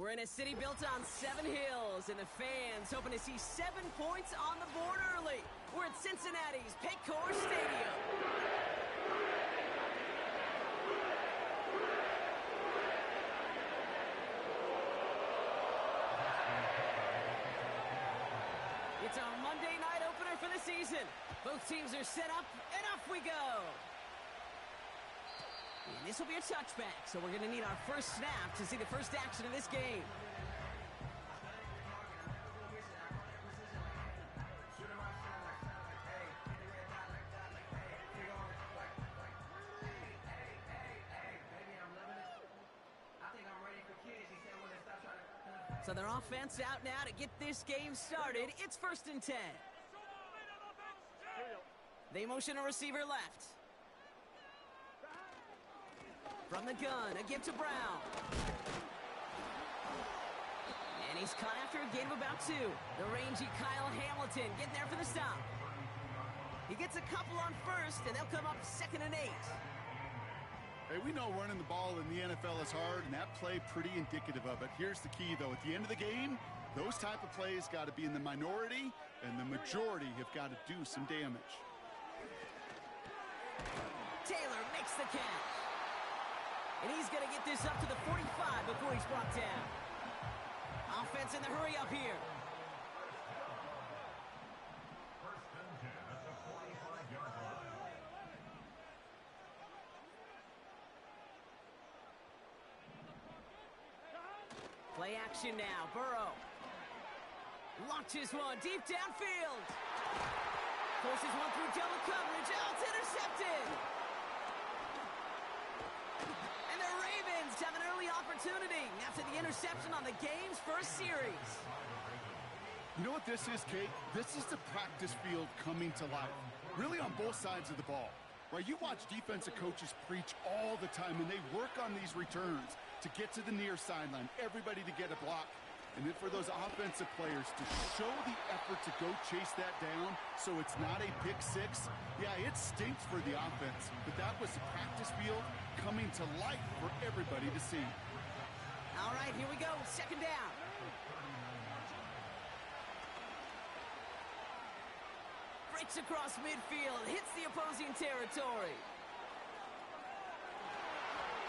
We're in a city built on 7 hills, and the fans hoping to see 7 points on the board early. We're at Cincinnati's Paycor Stadium. It's our Monday night opener for the season. Both teams are set up, and off we go. And this will be a touchback, so we're going to need our first snap to see the first action of this game. So their offense out now to get this game started. It's 1st and 10. They motion a receiver left. From the gun, a give to Brown. And he's caught after a gain of about 2. The rangy Kyle Hamilton getting there for the stop. He gets a couple on first, and they'll come up 2nd and 8. Hey, we know running the ball in the NFL is hard, and that play pretty indicative of it. Here's the key, though. At the end of the game, those type of plays got to be in the minority, and the majority have got to do some damage. Taylor makes the catch. And he's going to get this up to the 45 before he's brought down. Offense in the hurry up here. First and 10 at the 45-yard line. Play action now. Burrow launches one deep downfield. Forces one through double coverage. Oh, it's intercepted. Have an early opportunity after the interception on the game's first series. You know what this is, Kate? This is the practice field coming to life, really on both sides of the ball. Right? You watch defensive coaches preach all the time, and they work on these returns to get to the near sideline, everybody to get a block. And then for those offensive players to show the effort to go chase that down so it's not a pick six, yeah, it stinks for the offense. But that was the practice field coming to life for everybody to see. All right, here we go. 2nd down. Breaks across midfield, hits the opposing territory.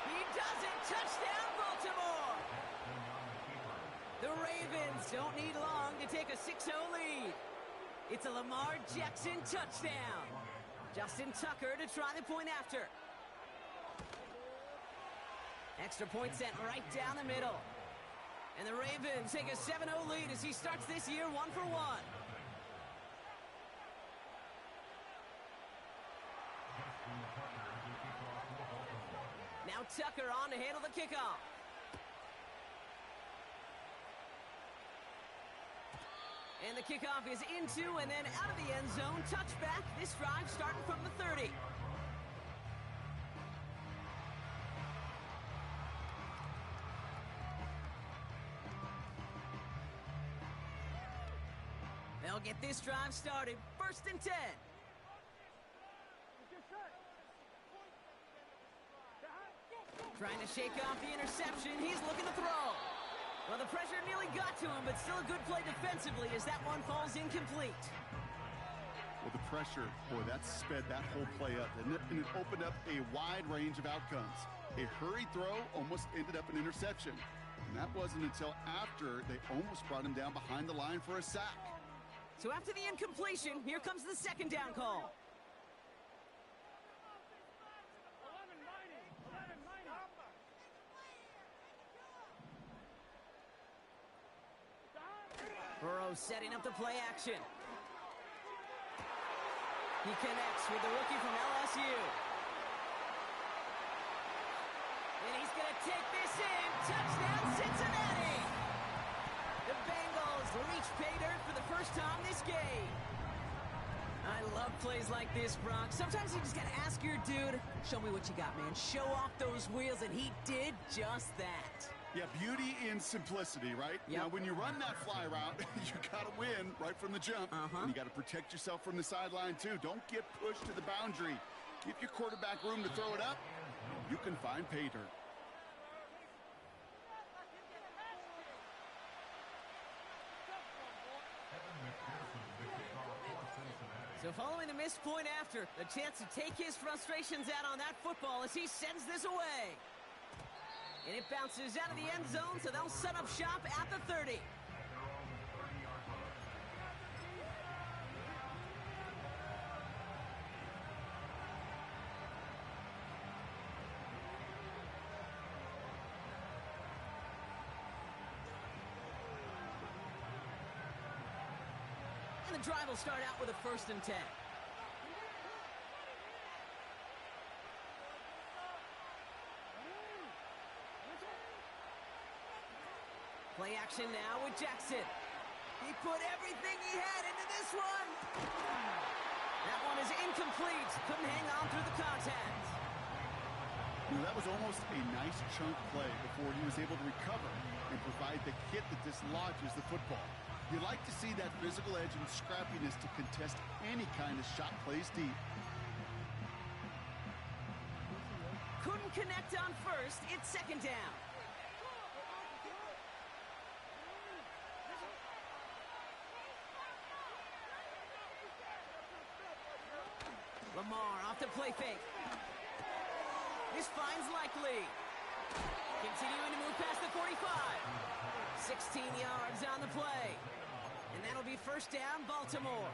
He does it. Touchdown, Baltimore. The Ravens don't need long to take a 6-0 lead. It's a Lamar Jackson touchdown. Justin Tucker to try the point after. Extra point sent right down the middle. And the Ravens take a 7-0 lead as he starts this year 1 for 1. Now Tucker on to handle the kickoff. And the kickoff is into and then out of the end zone. Touchback. This drive starting from the 30. They'll get this drive started. 1st and 10. Trying to shake off the interception. He's looking to throw. Well, the pressure nearly got to him, but still a good play defensively as that one falls incomplete. Well, the pressure, boy, that sped that whole play up, and it opened up a wide range of outcomes. A hurried throw almost ended up an interception. And that wasn't until after they almost brought him down behind the line for a sack. So after the incompletion, here comes the 2nd down call. Burrow setting up the play action. He connects with the rookie from LSU. And he's going to take this in. Touchdown, Cincinnati! The Bengals reach pay dirt for the first time this game. I love plays like this, Brock. Sometimes you just got to ask your dude, show me what you got, man. Show off those wheels, and he did just that. Yeah, beauty in simplicity, right? Yep. Now, when you run that fly route, you got to win right from the jump. And you got to protect yourself from the sideline, too. Don't get pushed to the boundary. Give your quarterback room to throw it up. You can find pay dirt. So following the missed point after, the chance to take his frustrations out on that football as he sends this away. And it bounces out of the end zone, so they'll set up shop at the 30. And the drive will start out with a 1st and 10. Play action now with Jackson. He put everything he had into this one. That one is incomplete. Couldn't hang on through the contact. That was almost a nice chunk play before he was able to recover and provide the hit that dislodges the football. You like to see that physical edge and scrappiness to contest any kind of shot plays deep. Couldn't connect on 1st. It's 2nd down. Lamar off the play fake. This finds Likely. Continuing to move past the 45. 16 yards on the play. And that'll be 1st down, Baltimore.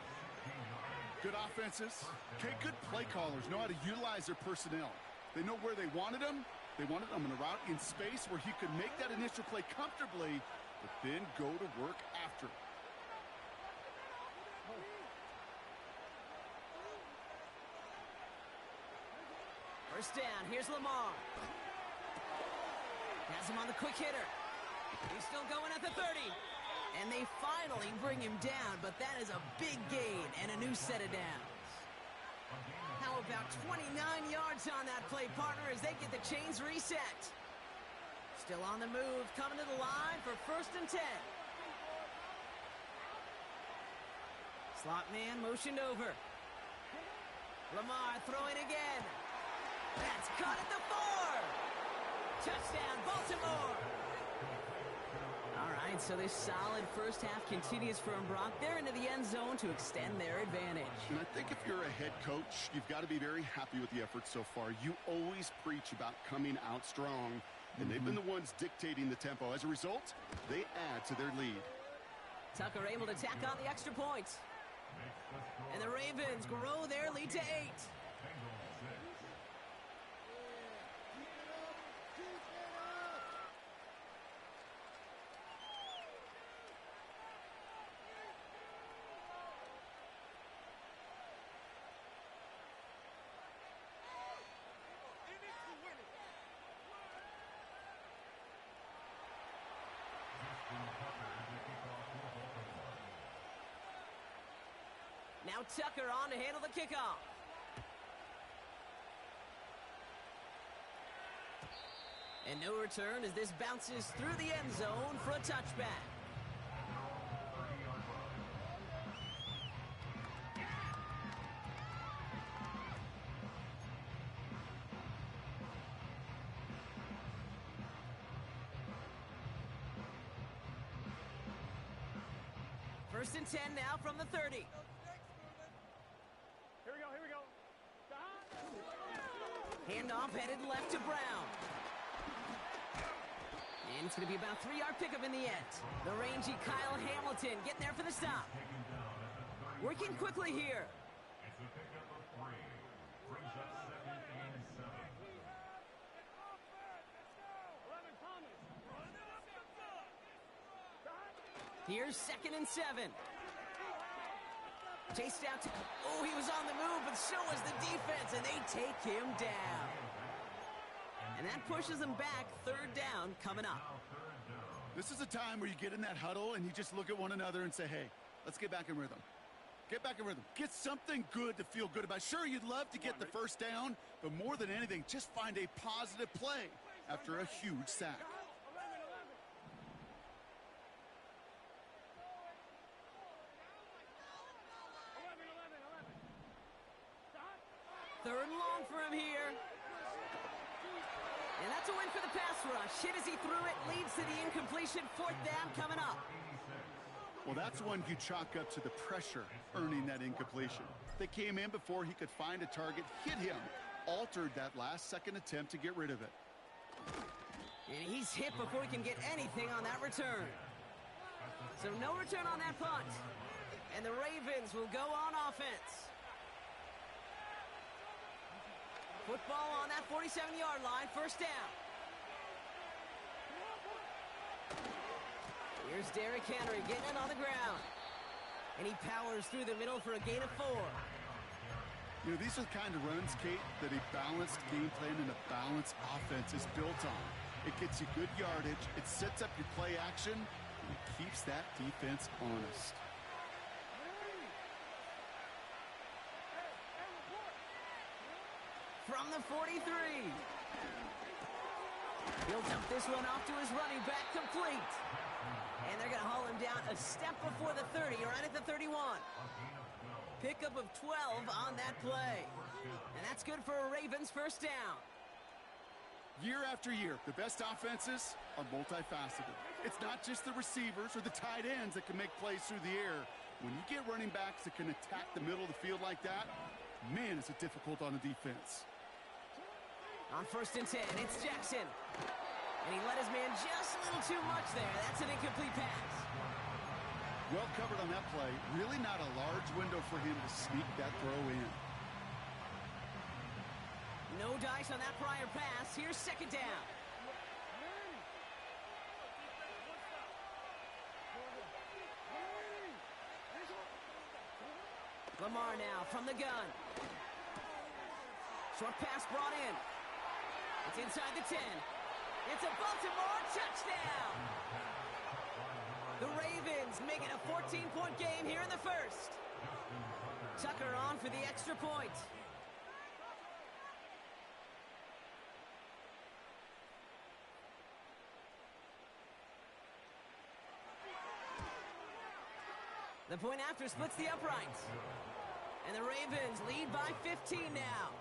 Good offenses. Okay, good play callers know how to utilize their personnel. They know where they wanted them. They wanted them in a route in space where he could make that initial play comfortably, but then go to work after. 1st down, here's Lamar. Has him on the quick hitter. He's still going at the 30. And they finally bring him down, but that is a big gain and a new set of downs. How about 29 yards on that play, partner, as they get the chains reset. Still on the move, coming to the line for 1st and 10. Slot man motioned over. Lamar throwing again. That's caught at the 4. Touchdown, Baltimore. All right, so this solid 1st half continues from Brock. They're into the end zone to extend their advantage. And I think if you're a head coach, you've got to be very happy with the effort so far. You always preach about coming out strong, and they've been the ones dictating the tempo. As a result, they add to their lead. Tucker able to tack on the extra points. And the Ravens grow their lead to 8. Now Tucker on to handle the kickoff. And no return as this bounces through the end zone for a touchback. First and 10 now from the 30. Here we go. Handoff headed left to Brown. And it's going to be about a 3-yard pickup in the end. The rangy Kyle Hamilton getting there for the stop. Working quickly here. It's a pickup of 3. Brings up 2nd and 7. Here's 2nd and 7. Chased out to... Oh, he was on the move, but so was the defense, and they take him down. And that pushes them back. 3rd down coming up. This is a time where you get in that huddle and you just look at one another and say, hey, let's get back in rhythm. Get back in rhythm. Get something good to feel good about. Sure, you'd love to get the 1st down, but more than anything, just find a positive play after a huge sack. Third and long for him here. And that's a win for the pass rush. Hit as he threw it, leads to the incompletion. 4th down coming up. Well, that's one you chalk up to the pressure earning that incompletion. They came in before he could find a target, hit him, altered that last-second attempt to get rid of it. And he's hit before he can get anything on that return. So no return on that punt. And the Ravens will go on offense. Football on that 47-yard line, first down. Here's Derrick Henry getting it on the ground. And he powers through the middle for a gain of 4. You know, these are the kind of runs, Kate, that a balanced game plan and a balanced offense is built on. It gets you good yardage, it sets up your play action, and it keeps that defense honest. From the 43. He'll dump this one off to his running back, complete. And they're going to haul him down a step before the 30, right at the 31. Pickup of 12 on that play. And that's good for a Ravens first down. Year after year, the best offenses are multifaceted. It's not just the receivers or the tight ends that can make plays through the air. When you get running backs that can attack the middle of the field like that, man, is it difficult on the defense. On 1st and 10, it's Jackson. And he let his man just a little too much there. That's an incomplete pass. Well covered on that play. Really not a large window for him to sneak that throw in. No dice on that prior pass. Here's second down. Lamar now from the gun. Short pass brought in. It's inside the 10. It's a Baltimore touchdown. The Ravens make it a 14-point game here in the first. Tucker on for the extra point. The point after splits the uprights. And the Ravens lead by 15 now.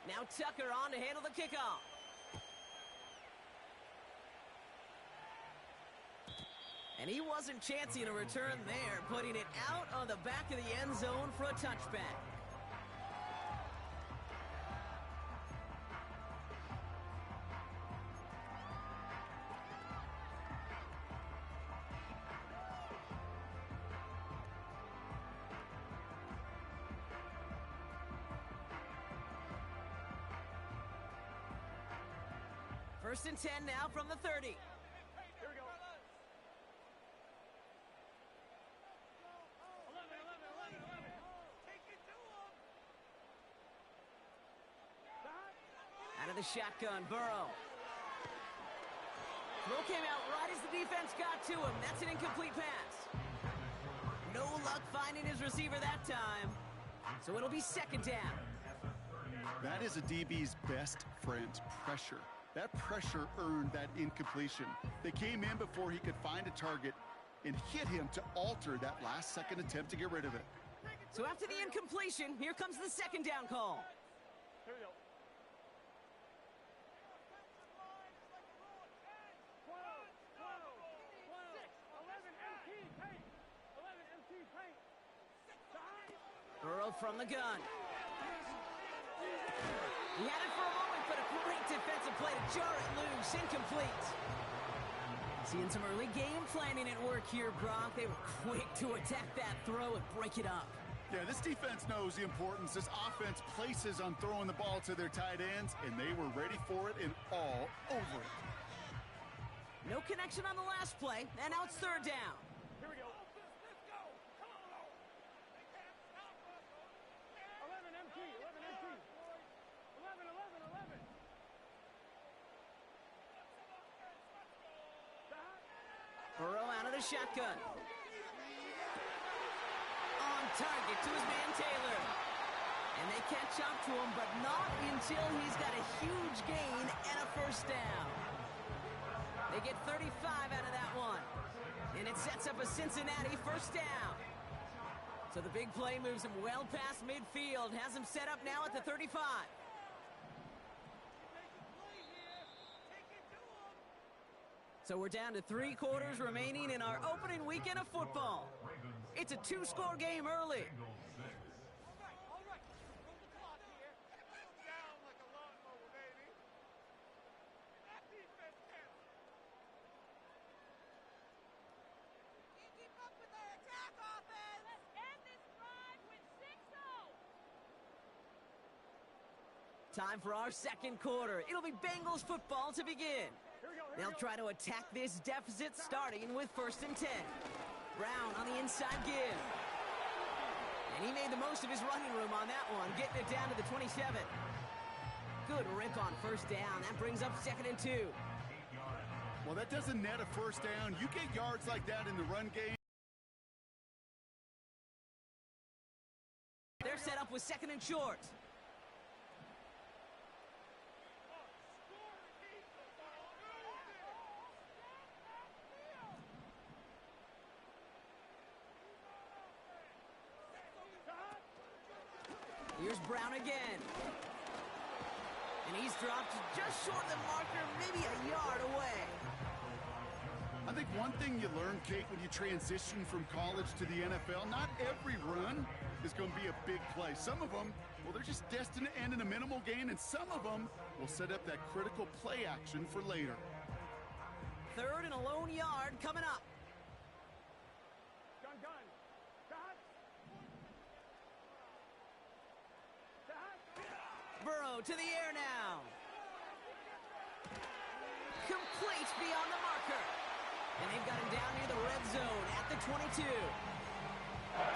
Now Tucker on to handle the kickoff. And he wasn't chancing a return there, putting it out on the back of the end zone for a touchback. First and 10 now from the 30. Here we go. 11. Take it to him. Out of the shotgun, Burrow. Throw came out right as the defense got to him. That's an incomplete pass. No luck finding his receiver that time. So it'll be second down. That is a DB's best friend, pressure. That pressure earned that incompletion. They came in before he could find a target and hit him to alter that last-second attempt to get rid of it. So after the incompletion, here comes the second down call. Here we go. 11 MT paint. Burrow from the gun. He had it for a moment, but a great defensive play to jar it loose. Incomplete. Seeing some early game planning at work here, Gronk. They were quick to attack that throw and break it up. Yeah, this defense knows the importance this offense places on throwing the ball to their tight ends, and they were ready for it and all over it. No connection on the last play, and now it's third down. Here we go. Let's go. Come on. They can't stop us. 11 MT. 11. Burrow out of the shotgun. On target to his man Taylor. And they catch up to him, but not until he's got a huge gain and a first down. They get 35 out of that one. And it sets up a Cincinnati first down. So the big play moves him well past midfield. Has him set up now at the 35. So we're down to 3 quarters remaining in our opening weekend of football. It's a 2-score game early. All right. Roll the clock here. Down like a lawnmower, baby. That defense counts. Can't keep up with their attack offense. Let's end this drive with 6-0. Time for our second quarter. It'll be Bengals football to begin. They'll try to attack this deficit starting with 1st and 10. Brown on the inside give. And he made the most of his running room on that one, getting it down to the 27. Good rip on first down. That brings up 2nd and 2. Well, that doesn't net a first down. You get yards like that in the run game. They're set up with 2nd and short. Here's Brown again. And he's dropped just short of the marker, maybe a yard away. I think one thing you learn, Kate, when you transition from college to the NFL, not every run is going to be a big play. Some of them, well, they're just destined to end in a minimal gain, and some of them will set up that critical play action for later. 3rd and a lone yard coming up. Burrow to the air now. Complete beyond the marker. And they've got him down near the red zone at the 22. Give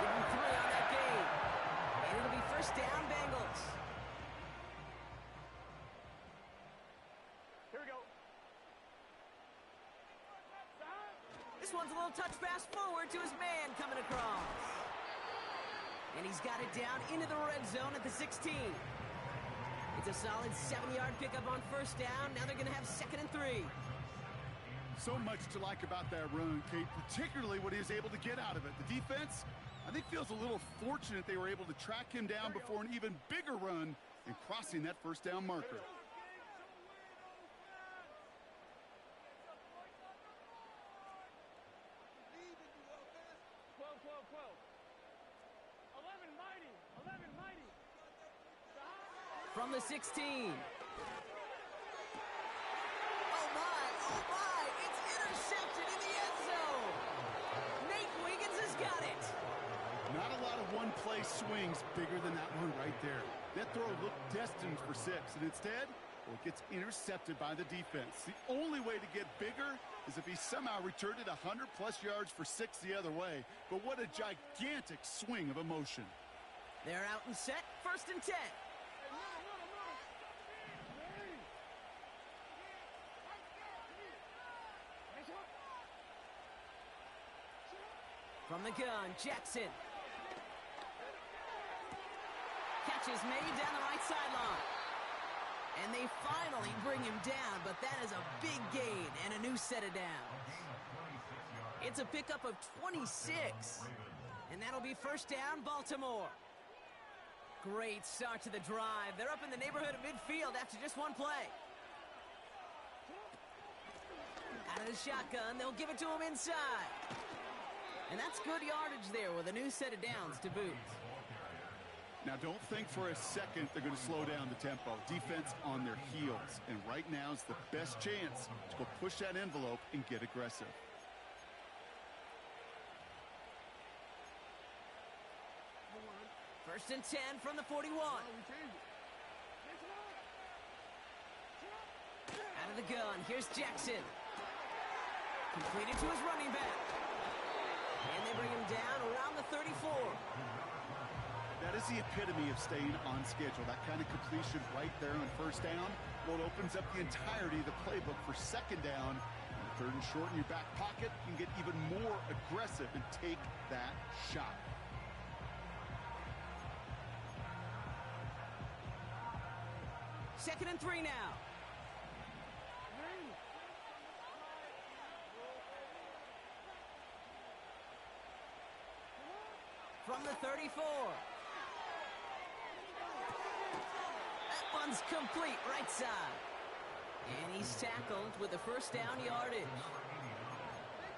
him 3 on that game. And it'll be first down, Bengals. Here we go. This one's a little touch pass forward to his man coming across. And he's got it down into the red zone at the 16. It's a solid 7-yard pickup on first down. Now they're going to have 2nd and 3. So much to like about that run, Kate, particularly what he was able to get out of it. The defense, I think, feels a little fortunate they were able to track him down before an even bigger run and crossing that first down marker. From the 16. Oh my, it's intercepted in the end zone. Nate Wiggins has got it. Not a lot of one-play swings bigger than that one right there. That throw looked destined for 6, and instead, well, it gets intercepted by the defense. The only way to get bigger is if he somehow returned it 100-plus yards for 6 the other way. But what a gigantic swing of emotion. They're out and set, 1st and 10. From the gun, Jackson. Catch is made down the right sideline. And they finally bring him down, but that is a big gain and a new set of downs. It's a pickup of 26. And that'll be first down, Baltimore. Great start to the drive. They're up in the neighborhood of midfield after just one play. Out of the shotgun, they'll give it to him inside. And that's good yardage there with a new set of downs to boot. Now, don't think for a second they're going to slow down the tempo. Defense on their heels. And right now is the best chance to go push that envelope and get aggressive. First and 10 from the 41. Out of the gun, here's Jackson. Completed to his running back. And they bring him down around the 34. That is the epitome of staying on schedule. That kind of completion right there on first down. Well, it opens up the entirety of the playbook for second down. 3rd and short in your back pocket. You can get even more aggressive and take that shot. Second and 3 now. 34. That one's complete, right side. And he's tackled with a first down yardage.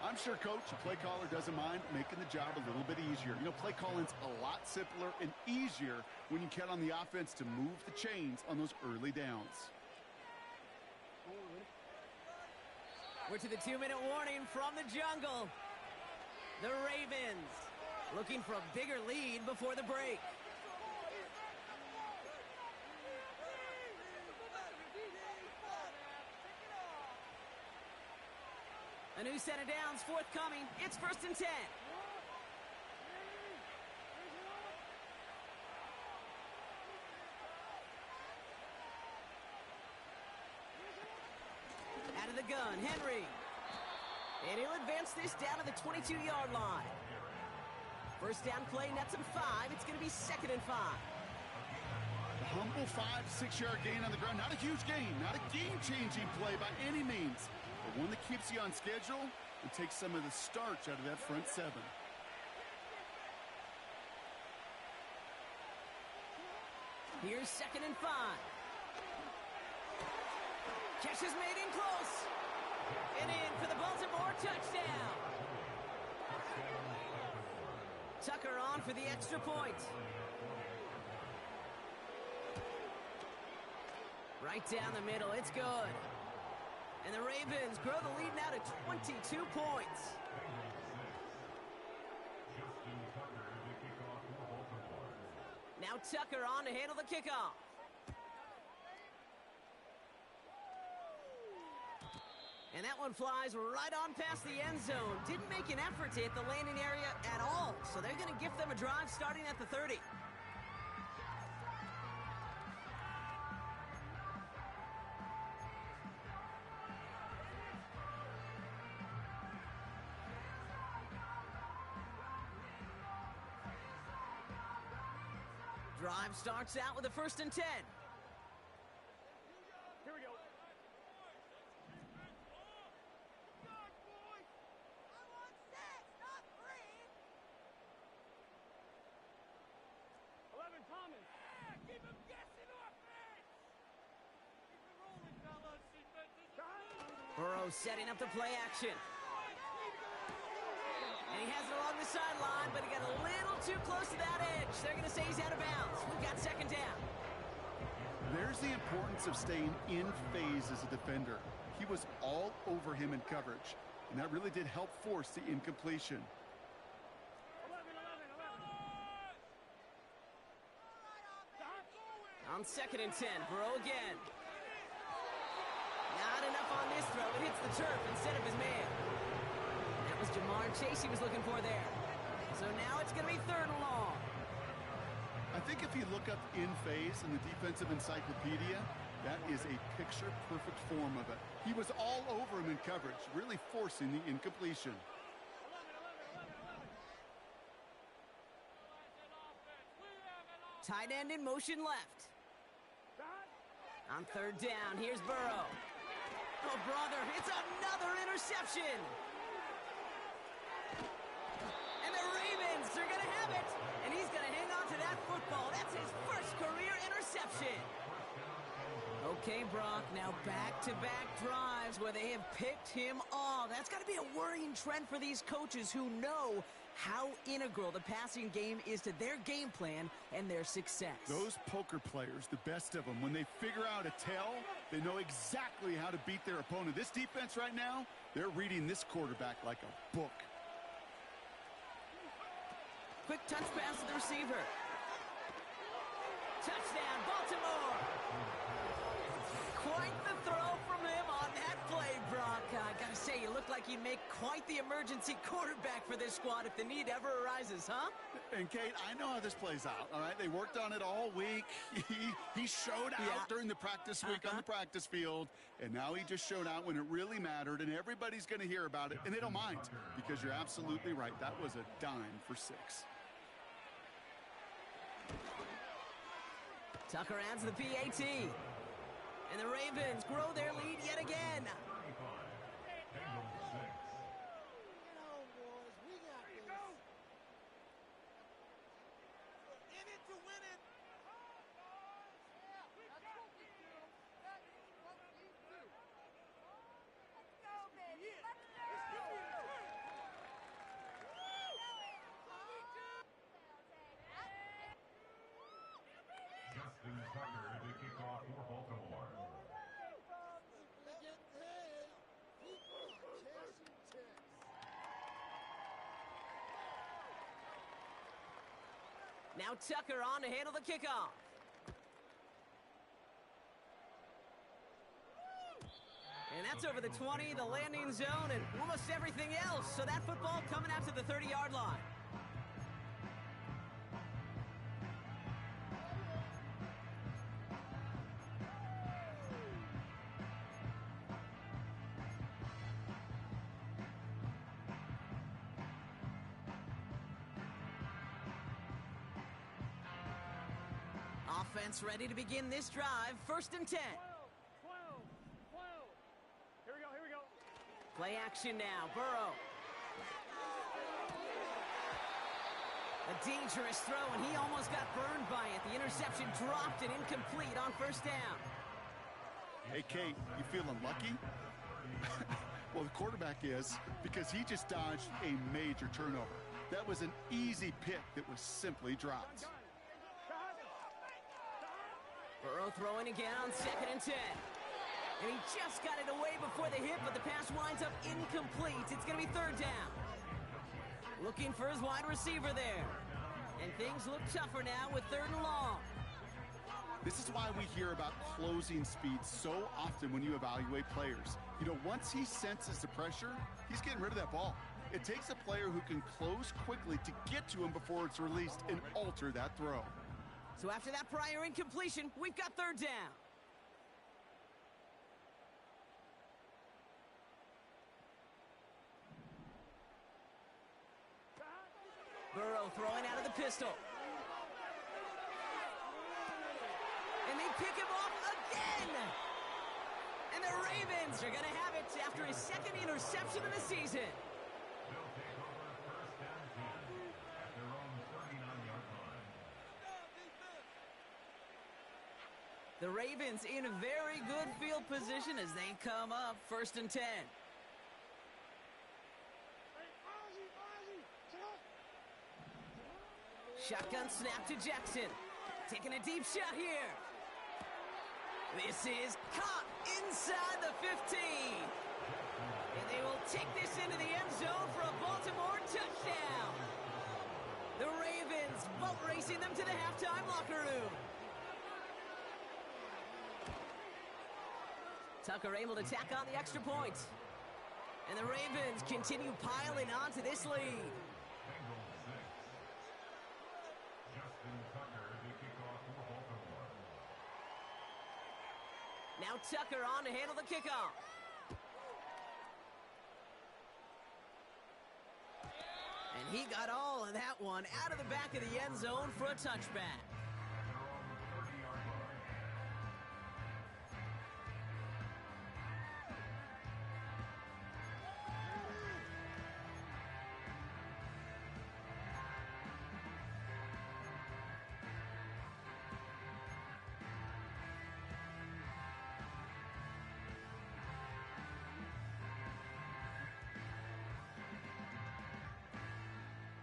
I'm sure, Coach, the play caller doesn't mind making the job a little bit easier. You know, play calling's a lot simpler and easier when you count on the offense to move the chains on those early downs. We're to the 2-minute warning from the jungle. The Ravens looking for a bigger lead before the break. A new set of downs forthcoming. It's 1st and 10. Out of the gun, Henry. And he'll advance this down to the 22-yard line. First down play, nets him 5. It's going to be 2nd and 5. A humble 5-6-yard gain on the ground. Not a huge gain, not a game-changing play by any means. But one that keeps you on schedule and takes some of the starch out of that front 7. Here's 2nd and 5. Catch is made in close. And in for the Baltimore touchdown. Tucker on for the extra point. Right down the middle, it's good. And the Ravens grow the lead now to 22 points. Now Tucker on to handle the kickoff. And that one flies right on past the end zone. Didn't make an effort to hit the landing area at all. So they're going to gift them a drive starting at the 30. Drive starts out with a 1st and 10. Here we go. 11 Thomas. Keep him guessing offense. Keep it rolling, fellas. Burrow setting up the play action. And he has it along the sideline, but he got a little too close to that edge. They're going to say he's out of bounds. We've got 2nd down. There's the importance of staying in phase as a defender. He was all over him in coverage, and that really did help force the incompletion. 11. On 2nd and 10, Burrow again. Not enough on this throw. It hits the turf instead of his man. That was Jamar Chase he was looking for there. So now it's going to be 3rd and long. I think if you look up in phase in the defensive encyclopedia, that is a picture-perfect form of it. He was all over him in coverage, really forcing the incompletion. 11. Tight end in motion left. On 3rd down, here's Burrow. Oh, brother, it's another interception. And the Ravens are going to have it. And he's going to hang on to that football. That's his first career interception. Okay, Brock, now back-to-back drives where they have picked him off. That's got to be a worrying trend for these coaches who know how integral the passing game is to their game plan and their success. Those poker players, the best of them, when they figure out a tell, they know exactly how to beat their opponent. This defense right now, they're reading this quarterback like a book. Quick touch pass to the receiver. Touchdown, Baltimore. Quite the throw from him on that play, Brock. I gotta say, you look like you'd make quite the emergency quarterback for this squad if the need ever arises, huh? And, Kate, I know how this plays out, all right? They worked on it all week. He showed out during the practice week on the practice field, and now he just showed out when it really mattered, and everybody's going to hear about it, and they don't mind because you're absolutely right. That was a dime for 6. Tucker adds the PAT. And the Ravens grow their lead yet again. Justin Tucker to kick off for Baltimore. Now Tucker on to handle the kickoff. And that's over the 20, the landing zone, and almost everything else. So that football coming out to the 30-yard line. Offense ready to begin this drive. 1st and 10. 12. Here we go. Play action now. Burrow. A dangerous throw, and he almost got burned by it. The interception dropped and incomplete on 1st down. Hey, Kate, you feeling lucky? Well, the quarterback is, because he just dodged a major turnover. That was an easy pick that was simply dropped. Burrow throwing again on 2nd and 10. And he just got it away before the hit, but the pass winds up incomplete. It's going to be 3rd down. Looking for his wide receiver there. And things look tougher now with 3rd and long. This is why we hear about closing speed so often when you evaluate players. You know, once he senses the pressure, he's getting rid of that ball. It takes a player who can close quickly to get to him before it's released and alter that throw. So after that prior incompletion, we've got 3rd down. Burrow throwing out of the pistol. And they pick him off again! And the Ravens are going to have it after his 2nd interception of the season. They'll take over 1st and 10 at their own 39-yard line. The Ravens in a very good field position as they come up 1st and 10. Shotgun snap to Jackson. Taking a deep shot here. This is caught inside the 15. And they will take this into the end zone for a Baltimore touchdown. The Ravens boat racing them to the halftime locker room. Tucker able to tack on the extra point. And the Ravens continue piling on to this lead. Bengals 6. Justin Tucker to kick off for Baltimore. Now Tucker on to handle the kickoff. And he got all of that one out of the back of the end zone for a touchback. At their own 30-yard line.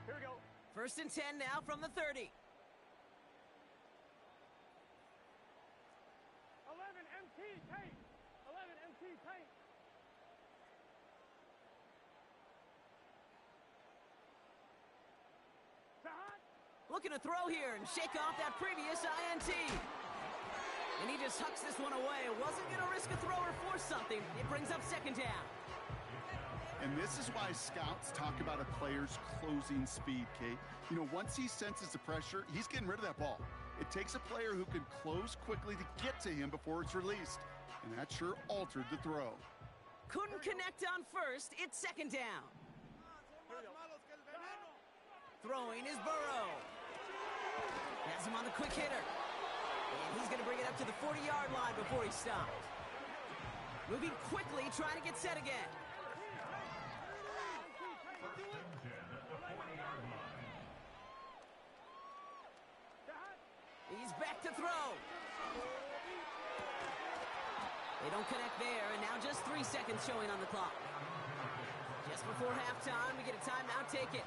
Here we go. 1st and 10 now from the 30. 11 MT paint. 11 MT paint. Looking to throw here and shake off that previous INT. And he just hucks this one away. Wasn't going to risk a throw or force something. It brings up 2nd down. And this is why scouts talk about a player's closing speed, Kate. You know, once he senses the pressure, he's getting rid of that ball. It takes a player who can close quickly to get to him before it's released. And that sure altered the throw. Couldn't connect on 1st. It's 2nd down. Throwing is Burrow. Has him on the quick hitter. And he's going to bring it up to the 40-yard line before he stopped. Moving quickly, trying to get set again. 1st and 10 at the 40-yard line. He's back to throw. They don't connect there, and now just 3 seconds showing on the clock. Just before halftime, we get a timeout, take it.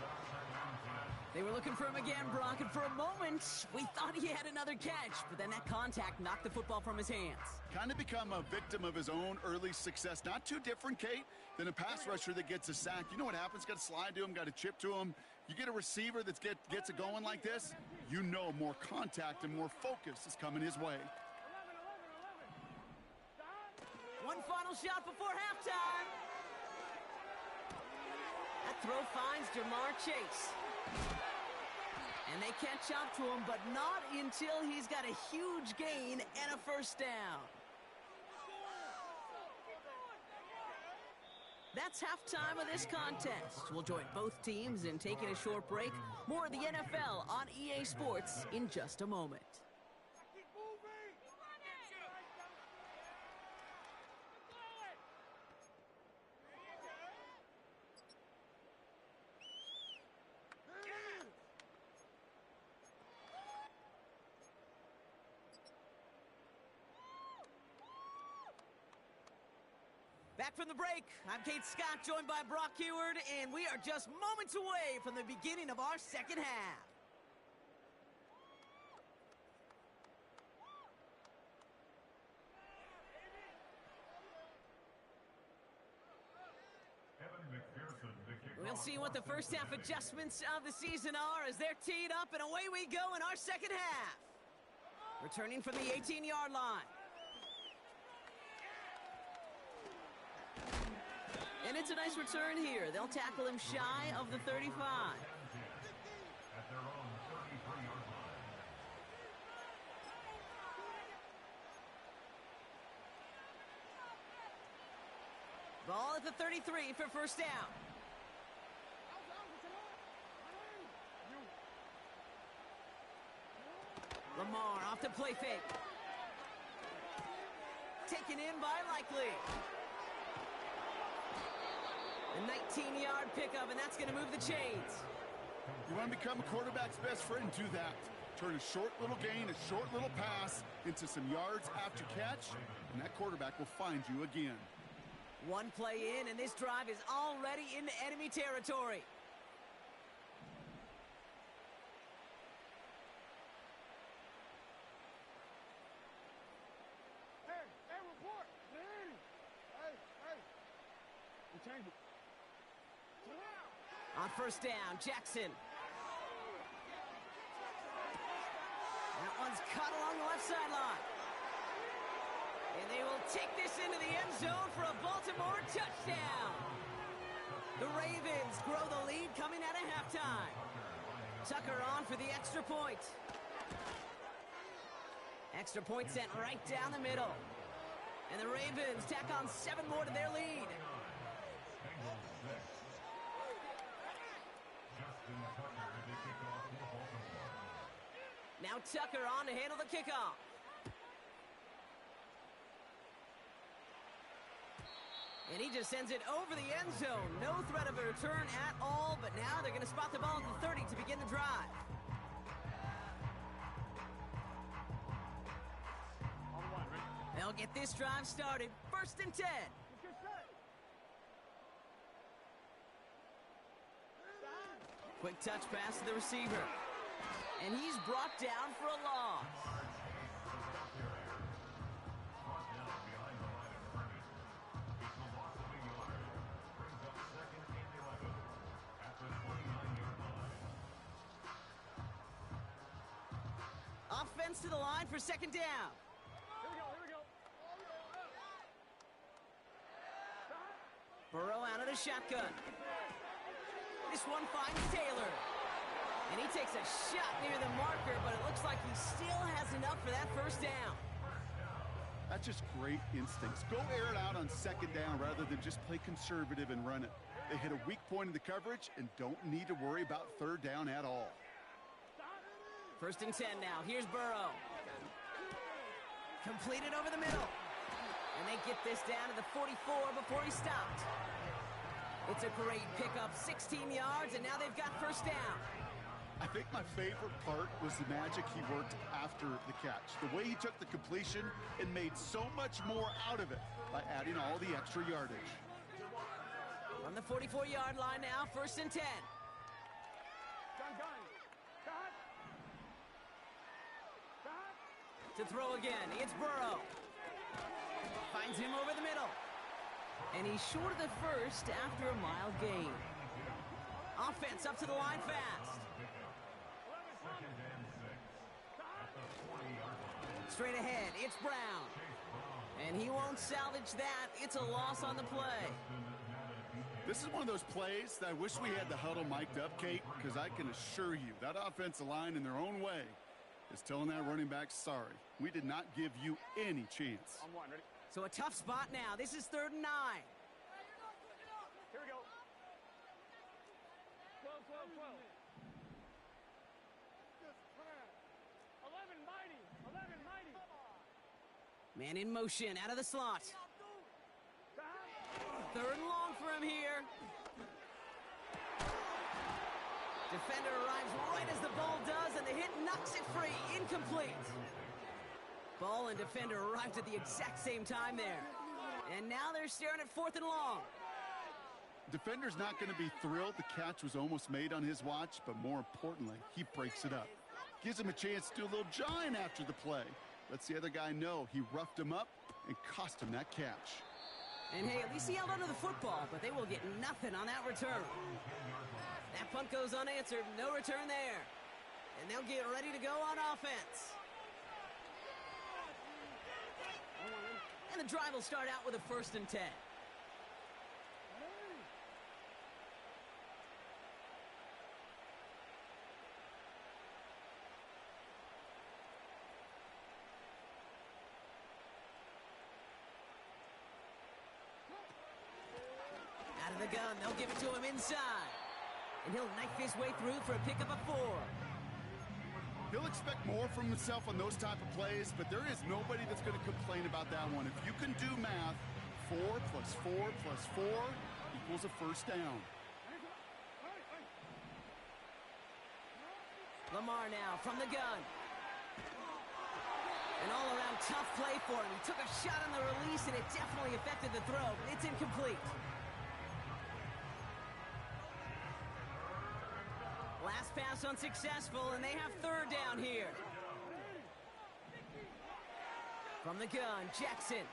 They were looking for him again, Brock, and for a moment, we thought he had another catch, but then that contact knocked the football from his hands. Kind of become a victim of his own early success. Not too different, Kate, than a pass rusher that gets a sack. You know what happens? Got to slide to him, got to chip to him. You get a receiver that gets it going like this, you know more contact and more focus is coming his way. One final shot before halftime. That throw finds Jamar Chase. And they catch up to him, but not until he's got a huge gain and a first down. That's halftime of this contest. We'll join both teams in taking a short break. More of the NFL on EA Sports in just a moment. Keep moving! Back from the break, I'm Kate Scott, joined by Brock Heward, and we are just moments away from the beginning of our second half. We'll see what the first half adjustments of the season are as they're teed up, and away we go in our second half. Returning from the 18-yard line. And it's a nice return here. They'll tackle him shy of the 35. At their own 33-yard line. Ball at the 33 for first down. Lamar off the play fake. Taken in by Likely. A 19-yard pickup, and that's going to move the chains. You want to become a quarterback's best friend, do that. Turn a short little gain, a short little pass into some yards after catch, and that quarterback will find you again. One play in, and this drive is already into enemy territory. Hey, report! Hey! We changed it. On first down, Jackson. That one's caught along the left sideline. And they will take this into the end zone for a Baltimore touchdown. The Ravens grow the lead coming out of halftime. Tucker on for the extra point. Extra point sent right down the middle. And the Ravens tack on 7 more to their lead. Now Tucker on to handle the kickoff. And he just sends it over the end zone. No threat of a return at all, but now they're going to spot the ball at the 30 to begin the drive. They'll get this drive started. First and 10. Quick touch pass to the receiver. And he's brought down for a loss. Offense to the line for second down. Here we go. Burrow out of the shotgun. This one finds Taylor. And he takes a shot near the marker, but it looks like he still has enough for that first down. That's just great instincts. Go air it out on second down rather than just play conservative and run it. They hit a weak point in the coverage and don't need to worry about third down at all. First and 10 now. Here's Burrow. Completed over the middle. And they get this down to the 44 before he stopped. It's a great pickup, 16 yards, and now they've got first down. I think my favorite part was the magic he worked after the catch. The way he took the completion and made so much more out of it by adding all the extra yardage. From the 44-yard line now, first and 10. Gun. To throw again, it's Burrow. Finds him over the middle. And he's short of the first after a mile gain. Offense up to the line fast. Straight ahead, it's Brown. And he won't salvage that. It's a loss on the play. This is one of those plays that I wish we had the huddle mic'd up, Kate, because I can assure you that offensive line in their own way is telling that running back, sorry, we did not give you any chance. On one, ready? So a tough spot now. This is 3rd and 9. Here we go. 12, 12, 12. 11 mighty. 11 mighty. Man in motion, out of the slot. 3rd and long for him here. Defender arrives right as the ball does, and the hit knocks it free. Incomplete. Ball and defender arrived at the exact same time there. And now they're staring at 4th and long. Defender's not going to be thrilled the catch was almost made on his watch, but more importantly, he breaks it up. Gives him a chance to do a little jawing after the play. Lets the other guy know he roughed him up and cost him that catch. And hey, at least he held onto the football, but they will get nothing on that return. That punt goes unanswered, no return there. And they'll get ready to go on offense. And the drive will start out with a 1st and 10. Out of the gun, they'll give it to him inside. And he'll knife his way through for a pickup of 4. He'll expect more from himself on those type of plays, but there is nobody that's going to complain about that one. If you can do math, 4 plus 4 plus 4 equals a 1st down. Lamar now from the gun. An all-around tough play for him. He took a shot on the release, and it definitely affected the throw. It's incomplete. Last pass unsuccessful, and they have 3rd down here. From the gun, Jackson.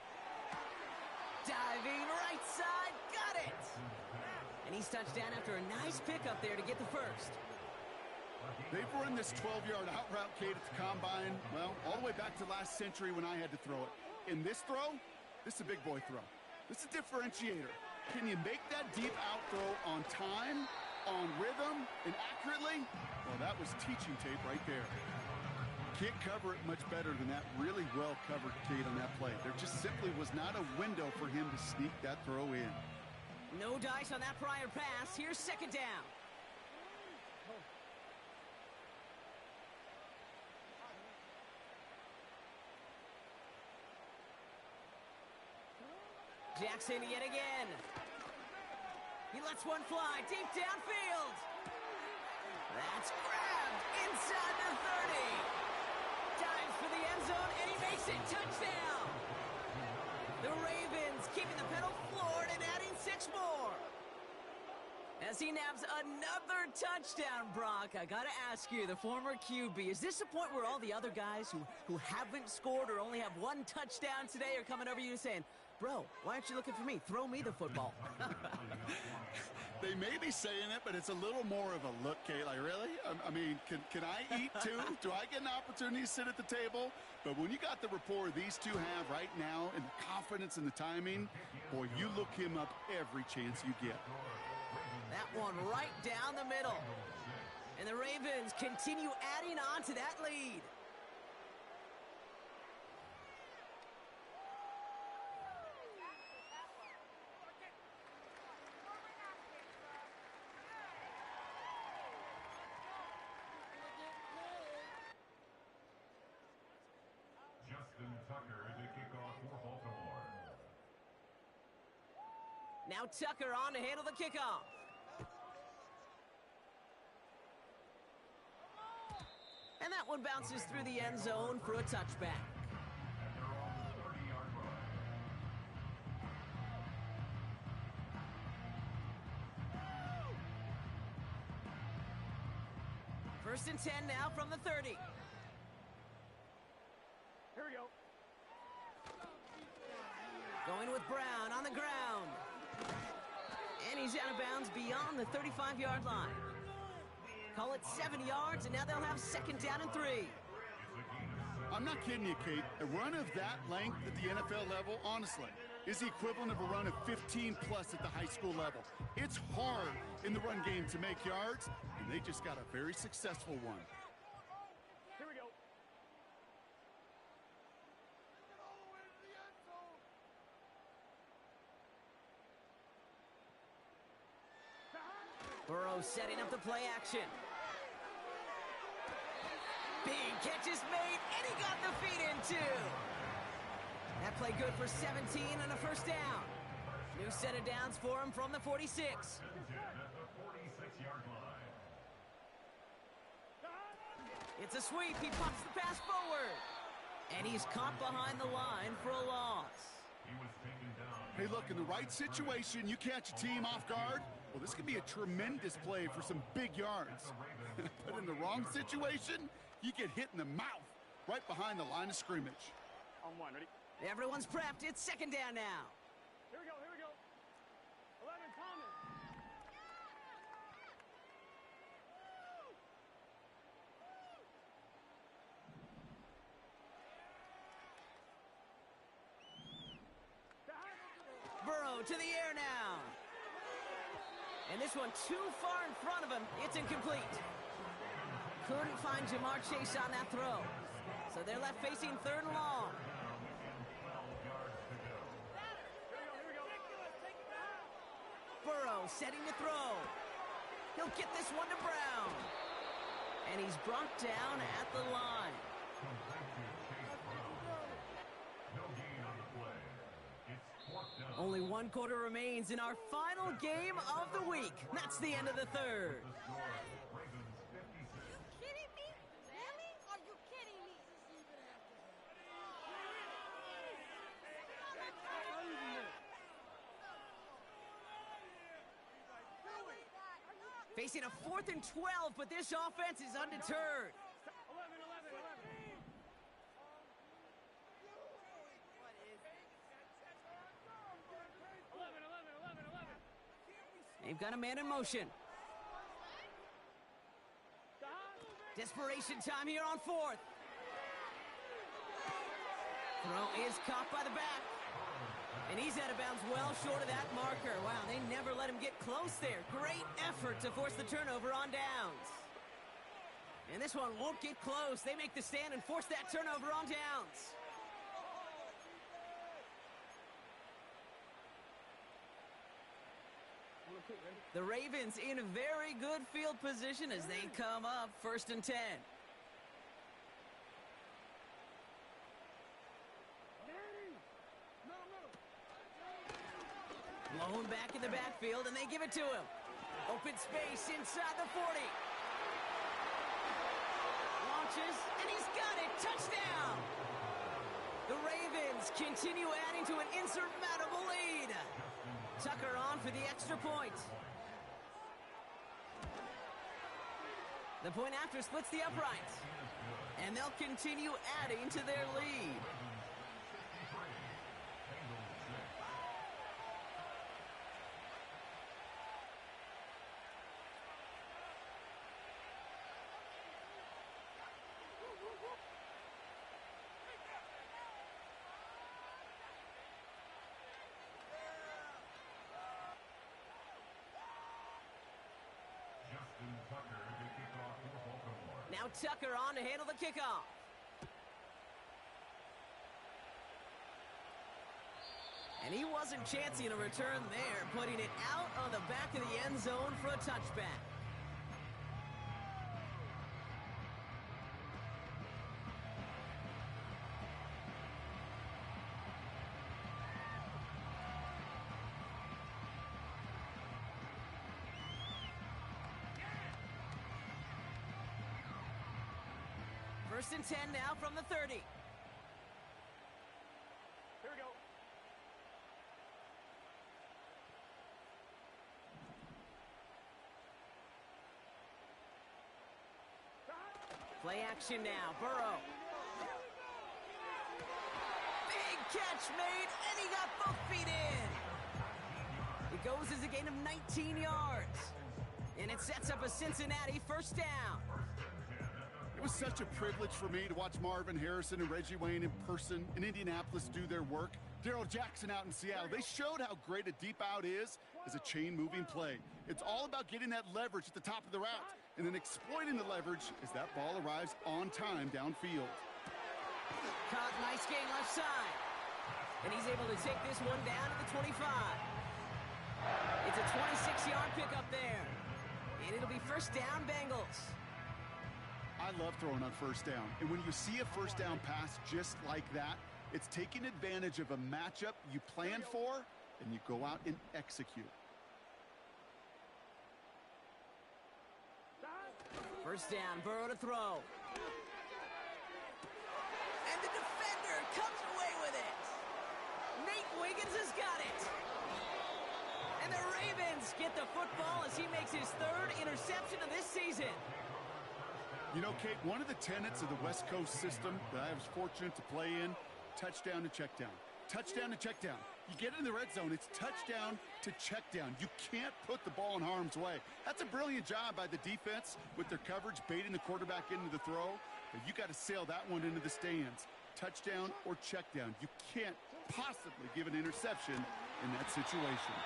Diving right side, got it! And he's touched down after a nice pickup there to get the 1st. They've run this 12-yard out route, Kate, at the combine, well, all the way back to last century when I had to throw it. In this throw, this is a big boy throw. This is a differentiator. Can you make that deep out throw on time, on rhythm, and accurately? Well, that was teaching tape right there. Can't cover it much better than that. Really well covered, Kate, on that play. There just simply was not a window for him to sneak that throw in. No dice on that prior pass. Here's 2nd down. Jackson yet again. He lets one fly deep downfield. That's grabbed inside the 30. Dives for the end zone, and he makes it. Touchdown. The Ravens keeping the pedal floored and adding 6 more. As he nabs another touchdown, Brock, I gotta ask you, the former QB, is this the point where all the other guys who haven't scored or only have 1 touchdown today are coming over you saying, bro, why aren't you looking for me? Throw me the football. They may be saying it, but it's a little more of a look, Kate. Like, really? I mean, can I eat too? Do I get an opportunity to sit at the table? But when you got the rapport these two have right now and the confidence and the timing, boy, you look him up every chance you get. That one right down the middle. And the Ravens continue adding on to that lead. Justin Tucker to kick off for Baltimore. Now Tucker on to handle the kickoff. And that one bounces through the end zone for a touchback. At their own 30-yard line. 1st and 10 now from the 30. Here Brown on the ground. And he's out of bounds beyond the 35-yard line. Call it 7 yards, and now they'll have second down and 3. I'm not kidding you, Kate. A run of that length at the NFL level, honestly, is the equivalent of a run of 15-plus at the high school level. It's hard in the run game to make yards, and they just got a very successful one. Here we go. Get all the way to the end zone. Burrow setting up the play action. Big catch is made, and he got the feet in, too. That play good for 17 and a first down. New set of downs for him from the 46. At the 46-yard line. It's a sweep. He pops the pass forward. And he's caught behind the line for a loss. He was taken down. Hey, look, in the right situation, you catch a team off guard, well, this could be a tremendous play for some big yards. But in the wrong situation, you get hit in the mouth right behind the line of scrimmage. On one, ready? Everyone's prepped. It's second down now. Here we go, here we go. 11, Thomas. Burrow to the air now. And this one too far in front of him. It's incomplete. Couldn't find Jamar Chase on that throw. So they're left facing third and long. Burrow setting to throw. He'll get this one to Brown. And he's brought down at the line. No gain on the play. It's fourth down. Only one quarter remains in our final game of the week. That's the end of the third. The score, Ravens 56. Kidding me? Really? Are you kidding me? Facing a 4th and 12, but this offense is undeterred. 11, 11, 11. They've got a man in motion. Desperation time here on 4th. Throw is caught by the back. And he's out of bounds well short of that marker. Wow, they never let him get close there. Great effort to force the turnover on downs. And this one won't get close. They make the stand and force that turnover on downs. The Ravens in very good field position as they come up 1st and 10. Blown back in the backfield, and they give it to him. Open space inside the 40. Launches, and he's got it. Touchdown! The Ravens continue adding to an insurmountable lead. Tucker on for the extra point. The point after splits the uprights. And they'll continue adding to their lead. Tucker to kick off for Baltimore. Now Tucker on to handle the kickoff. And he wasn't chancing a return there, putting it out on the back of the end zone for a touchback. First and 10 now from the 30. Here we go. Play action now. Burrow. Big catch made, and he got both feet in. It goes as a gain of 19 yards. And it sets up a Cincinnati first down. It was such a privilege for me to watch Marvin Harrison and Reggie Wayne in person in Indianapolis do their work. Darrell Jackson out in Seattle. They showed how great a deep out is as a chain-moving play. It's all about getting that leverage at the top of the route and then exploiting the leverage as that ball arrives on time downfield. Caught, nice gain left side. And he's able to take this one down to the 25. It's a 26-yard pickup there. And it'll be first down, Bengals. I love throwing on first down. And when you see a first down pass just like that, it's taking advantage of a matchup you planned for, and you go out and execute. First down, Burrow to throw. And the defender comes away with it. Nate Wiggins has got it. And the Ravens get the football as he makes his third interception of this season. You know, Kate, one of the tenets of the West Coast system that I was fortunate to play in, touchdown to check down. Touchdown to check down. You get in the red zone, it's touchdown to check down. You can't put the ball in harm's way. That's a brilliant job by the defense with their coverage, baiting the quarterback into the throw. But you got to sail that one into the stands. Touchdown or check down. You can't possibly give an interception in that situation.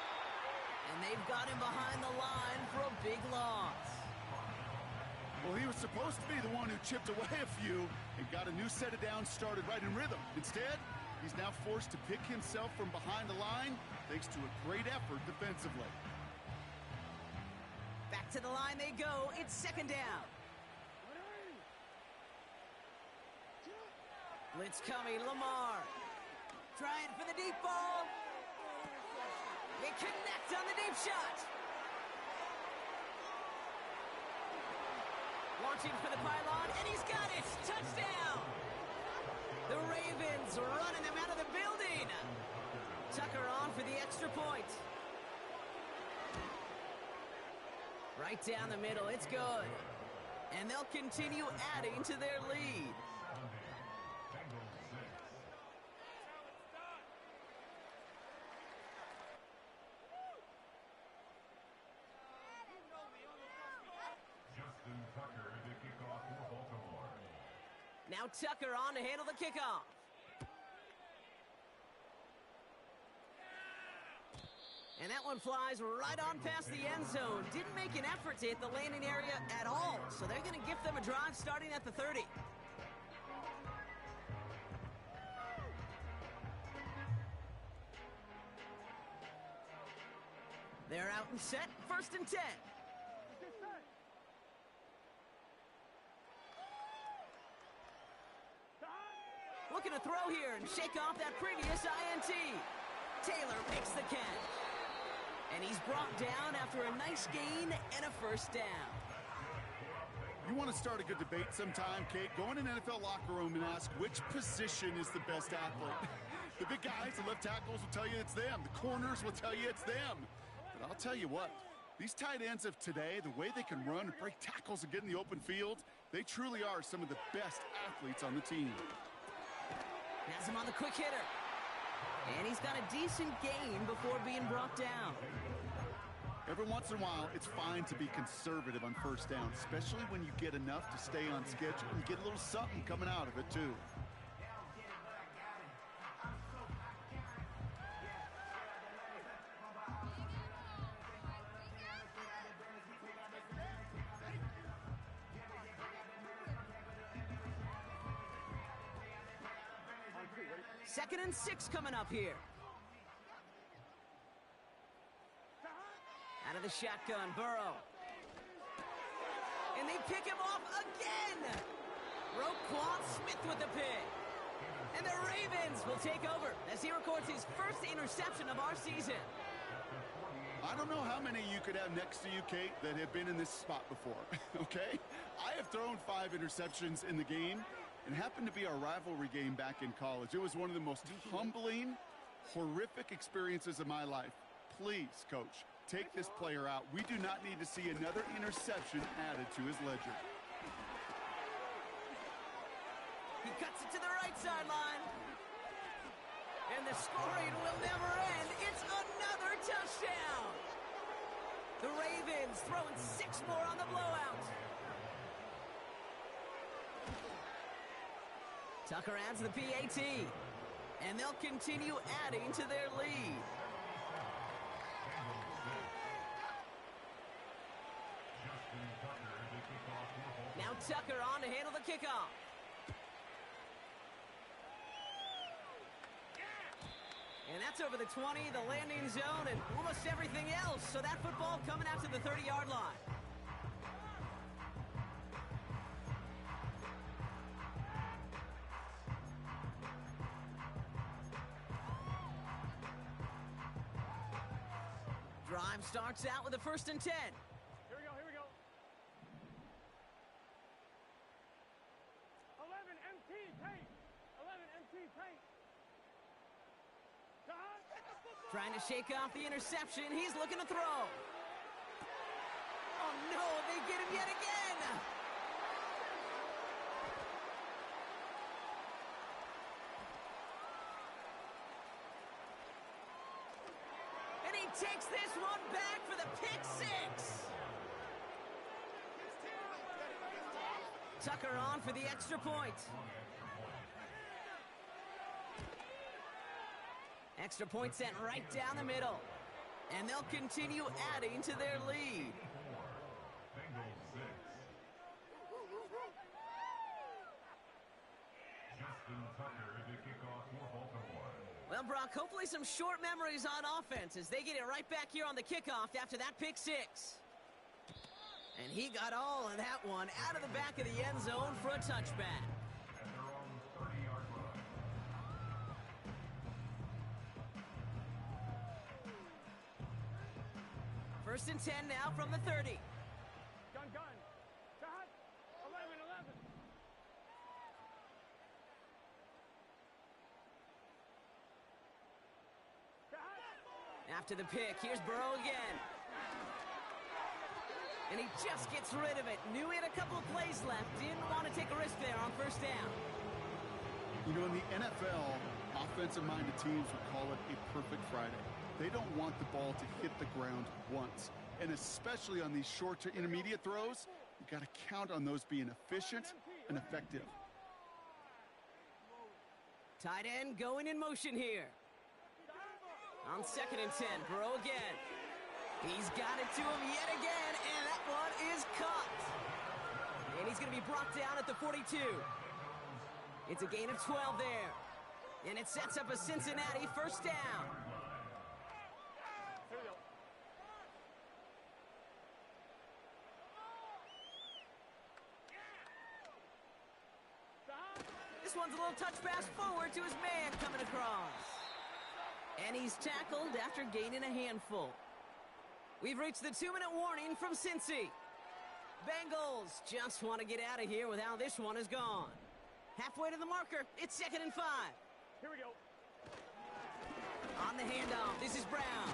And they've got him behind the line for a big loss. Well, he was supposed to be the one who chipped away a few and got a new set of downs started right in rhythm. Instead, he's now forced to pick himself from behind the line thanks to a great effort defensively. Back to the line they go. It's second down. Blitz coming, Lamar. Trying for the deep ball. They connect on the deep shot. Launching for the pylon, and he's got it! Touchdown! The Ravens running them out of the building. Tucker on for the extra point. Right down the middle, it's good. And they'll continue adding to their lead. Now Tucker on to handle the kickoff. And that one flies right on past the end zone. Didn't make an effort to hit the landing area at all. So they're going to gift them a drive starting at the 30. They're out and set. First and 10. Looking to throw here and shake off that previous INT. Taylor makes the catch. And he's brought down after a nice gain and a first down. You want to start a good debate sometime, Kate? Go in an NFL locker room and ask which position is the best athlete. The big guys, the left tackles will tell you it's them. The corners will tell you it's them. But I'll tell you what, these tight ends of today, the way they can run and break tackles and get in the open field, they truly are some of the best athletes on the team. Has him on the quick hitter. And he's got a decent gain before being brought down. Every once in a while, it's fine to be conservative on first down, especially when you get enough to stay on schedule and get a little something coming out of it, too. Second and 6 coming up here. Out of the shotgun, Burrow. And they pick him off again. Roquan Smith with the pick. And the Ravens will take over as he records his first interception of our season. I don't know how many you could have next to you, Kate, that have been in this spot before, okay? I have thrown 5 interceptions in the game. It happened to be our rivalry game back in college. It was one of the most humbling, horrific experiences of my life. Please, Coach, take this player out. We do not need to see another interception added to his ledger. He cuts it to the right sideline. the scoring will never end. It's another touchdown. The Ravens throwing 6 more on the blowout. Tucker adds the PAT, and they'll continue adding to their lead. Now Tucker on to handle the kickoff. And that's over the 20, the landing zone, and almost everything else. So that football coming out to the 30-yard line. Drive starts out with a 1st and 10. Here we go, here we go. 11 MT paint. 11 MT paint. Trying to shake off the interception. He's looking to throw. Oh, no, they get him yet again. And he takes this one back for the pick 6. Tucker on for the extra point. Extra point sent right down the middle. And they'll continue adding to their lead. Bengals 6. Justin Tucker to kick off for Baltimore. Well, Brock, hopefully some short memories on offense as they get it right back here on the kickoff after that pick 6. And he got all of that one out of the back of the end zone for a touchback. At their own 30-yard line. 1st and 10 now from the 30. Gun. Shot. 11. Shot. After the pick, here's Burrow again. And he just gets rid of it. Knew he had a couple of plays left. Didn't want to take a risk there on 1st down. You know, in the NFL, offensive-minded teams would call it a perfect Friday. They don't want the ball to hit the ground once. And especially on these short to intermediate throws, you got to count on those being efficient and effective. Tight end going in motion here. On 2nd and 10, Burrow again. He's got it to him yet again, and that one is caught. And he's going to be brought down at the 42. It's a gain of 12 there. And it sets up a Cincinnati 1st down. Here we go. Shot. This one's a little touch pass forward to his man coming across. And he's tackled after gaining a handful. We've reached the 2-minute warning from Cincy. Bengals just want to get out of here with how this one has gone. Halfway to the marker, it's 2nd and 5. Here we go. On the handoff, this is Brown.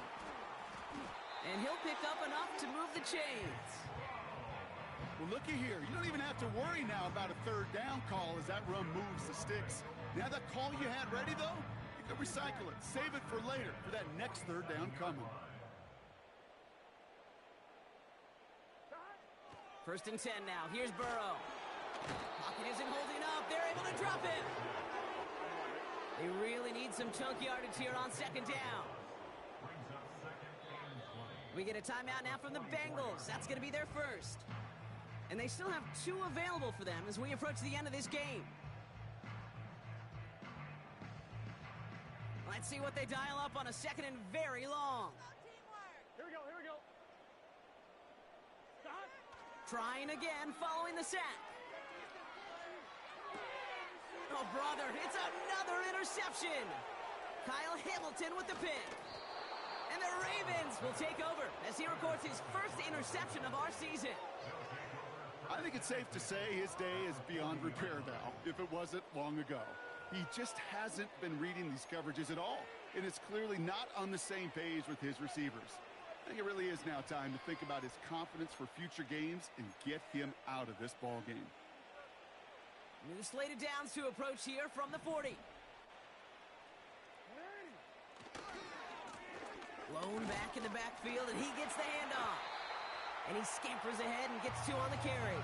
And he'll pick up enough to move the chains. Well, looky here. You don't even have to worry now about a 3rd down call as that run moves the sticks. Now that call you had ready, though, you can recycle it. Save it for later for that next 3rd down coming. 1st and 10 now. Here's Burrow. Pocket isn't holding up. They're able to drop it. They really need some chunk yardage here on 2nd down. Brings up 2nd and 20. We get a timeout now from the Bengals. That's going to be their first. And they still have 2 available for them as we approach the end of this game. Let's see what they dial up on a 2nd and very long. Here we go. Shot. Trying again following the sack. Oh, brother, it's another interception. Kyle Hamilton with the pick. And the Ravens will take over as he records his 1st interception of our season. I think it's safe to say his day is beyond repair now, if it wasn't long ago. He just hasn't been reading these coverages at all, and is clearly not on the same page with his receivers. I think it really is now time to think about his confidence for future games and get him out of this ball game. New slated downs to approach here from the 40. Blown back in the backfield, and he gets the handoff. And he scampers ahead and gets 2 on the carry.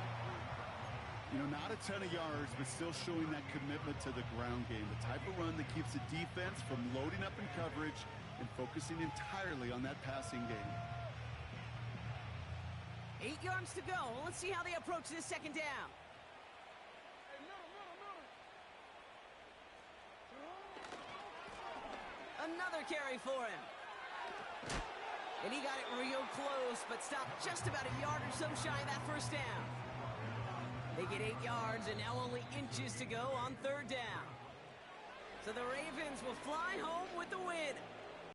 You know, not a ton of yards, but still showing that commitment to the ground game. The type of run that keeps the defense from loading up in coverage and focusing entirely on that passing game. 8 yards to go. Let's see how they approach this second down. Another carry for him. And he got it real close, but stopped just about a yard or so shy of that first down. They get 8 yards, and now only inches to go on 3rd down. So the Ravens will fly home with the win.